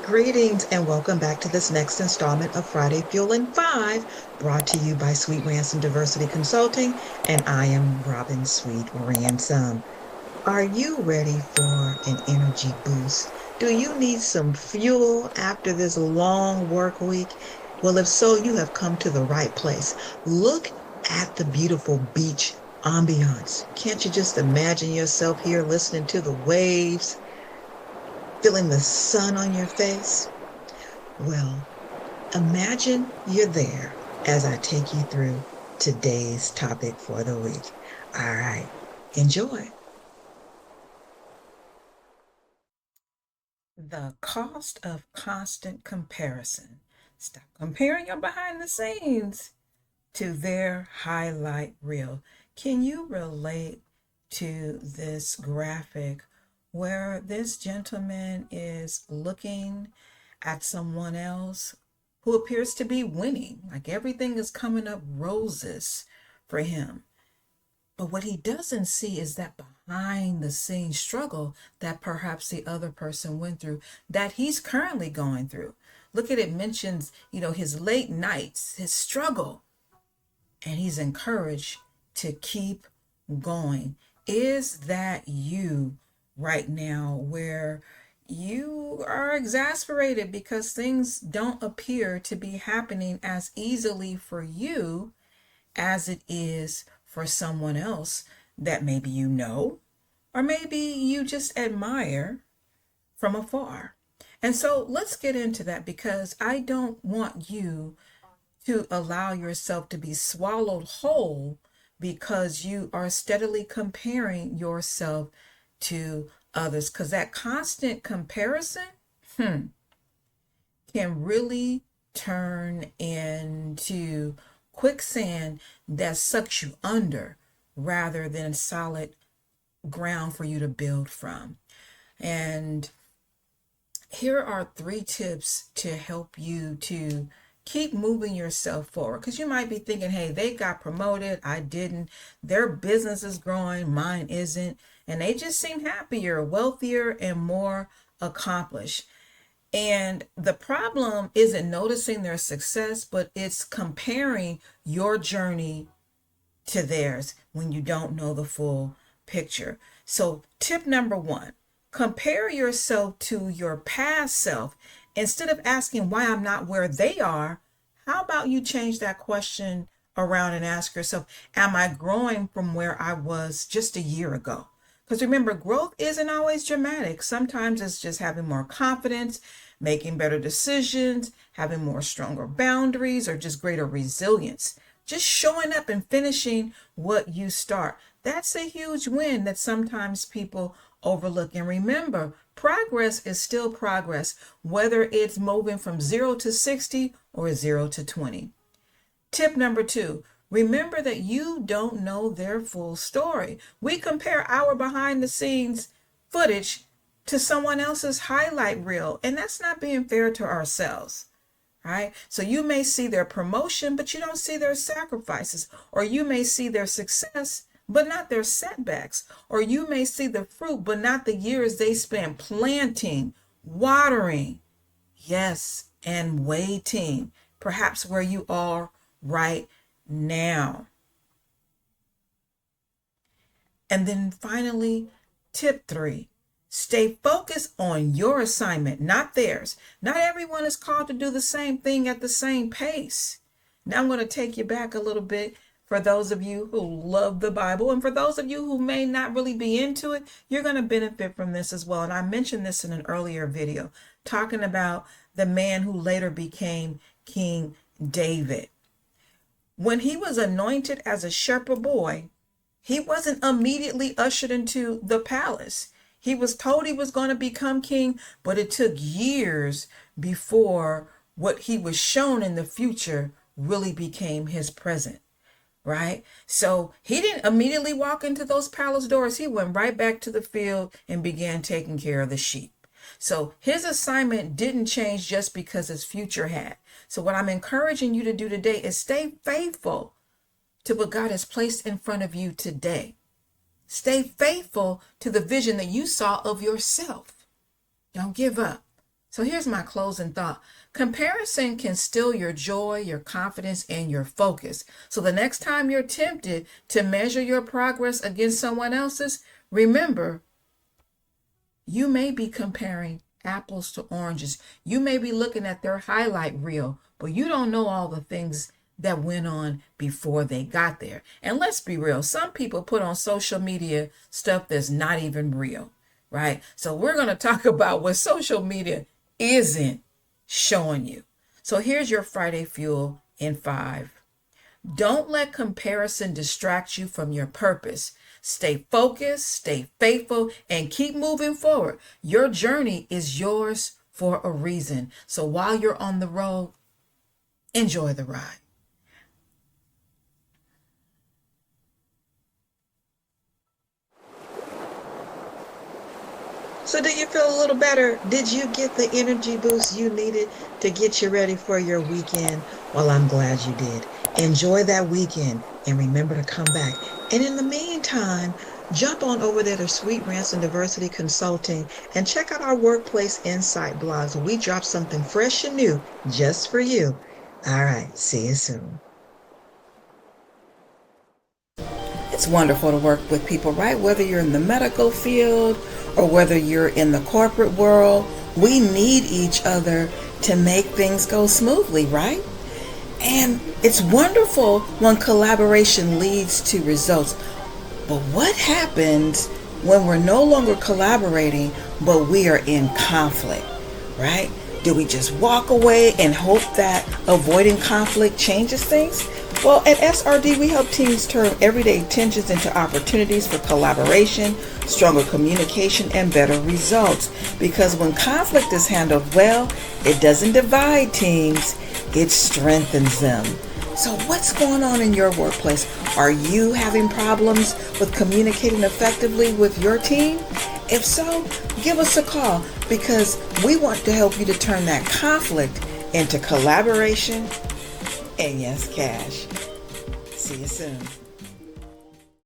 Greetings and welcome back to this next installment of Friday Fueling 5, brought to you by Sweet Ransom Diversity Consulting, and I am Robin Sweet Ransom. Are you ready for an energy boost? Do you need some fuel after this long work week? Well, if so, you have come to the right place. Look at the beautiful beach ambiance. Can't you just imagine yourself here listening to the waves, feeling the sun on your face? Well, imagine you're there as I take you through today's topic for the week. All right, enjoy. The cost of constant comparison. Stop comparing your behind the scenes to their highlight reel. Can you relate to this graphic where this gentleman is looking at someone else who appears to be winning? Like everything is coming up roses for him. But what he doesn't see is that behind the scenes struggle that perhaps the other person went through, that he's currently going through. Look at it mentions, his late nights, his struggle, and he's encouraged to keep going. Is that you right now, where you are exasperated because things don't appear to be happening as easily for you as it is for someone else that maybe you know, or maybe you just admire from afar? And so let's get into that, because I don't want you to allow yourself to be swallowed whole because you are steadily comparing yourself to others. Because that constant comparison can really turn into quicksand that sucks you under rather than solid ground for you to build from. And here are 3 tips to help you to keep moving yourself forward. Because you might be thinking, hey, they got promoted, I didn't. Their business is growing, mine isn't. And they just seem happier, wealthier, and more accomplished. And the problem isn't noticing their success, but it's comparing your journey to theirs when you don't know the full picture. So, tip number 1, compare yourself to your past self. Instead of asking why I'm not where they are, how about you change that question around and ask yourself, am I growing from where I was just a year ago? Because remember, growth isn't always dramatic. Sometimes it's just having more confidence, making better decisions, having more stronger boundaries, or just greater resilience. Just showing up and finishing what you start. That's a huge win that sometimes people overlook. And remember, progress is still progress, whether it's moving from 0 to 60 or 0 to 20. Tip number 2, remember that you don't know their full story. We compare our behind the scenes footage to someone else's highlight reel, and that's not being fair to ourselves. Right? So you may see their promotion, but you don't see their sacrifices. Or you may see their success, but not their setbacks. Or you may see the fruit, but not the years they spent planting, watering, yes, and waiting. Perhaps where you are right now. And then finally, tip 3, stay focused on your assignment, not theirs. Not everyone is called to do the same thing at the same pace. Now I'm going to take you back a little bit for those of you who love the Bible, and for those of you who may not really be into it, you're going to benefit from this as well. And I mentioned this in an earlier video, talking about the man who later became King David. When he was anointed as a shepherd boy, he wasn't immediately ushered into the palace. He was told he was going to become king, but it took years before what he was shown in the future really became his present, right? So he didn't immediately walk into those palace doors. He went right back to the field and began taking care of the sheep. So his assignment didn't change just because his future had. So what I'm encouraging you to do today is stay faithful to what God has placed in front of you today. Stay faithful to the vision that you saw of yourself. Don't give up. So here's my closing thought. Comparison can steal your joy, your confidence, and your focus. So the next time you're tempted to measure your progress against someone else's, remember, you may be comparing apples to oranges. You may be looking at their highlight reel, but you don't know all the things that went on before they got there. And let's be real, some people put on social media stuff that's not even real, right? So we're going to talk about what social media isn't showing you. So here's your Friday fuel in 5. Don't let comparison distract you from your purpose. Stay focused, stay faithful, and keep moving forward. Your journey is yours for a reason. So while you're on the road, enjoy the ride. So do you feel a little better? Did you get the energy boost you needed to get you ready for your weekend? Well, I'm glad you did. Enjoy that weekend and remember to come back. And in the meantime, jump on over there to Sweet Rants and Diversity Consulting and check out our Workplace Insight blogs. We drop something fresh and new just for you. All right, see you soon. It's wonderful to work with people, right? Whether you're in the medical field or whether you're in the corporate world, we need each other to make things go smoothly, right? And it's wonderful when collaboration leads to results. But what happens when we're no longer collaborating, but we are in conflict, right? Do we just walk away and hope that avoiding conflict changes things? Well, at SRD, we help teams turn everyday tensions into opportunities for collaboration, stronger communication, and better results. Because when conflict is handled well, it doesn't divide teams, it strengthens them. So what's going on in your workplace? Are you having problems with communicating effectively with your team? If so, give us a call because we want to help you to turn that conflict into collaboration and yes, cash. See you soon.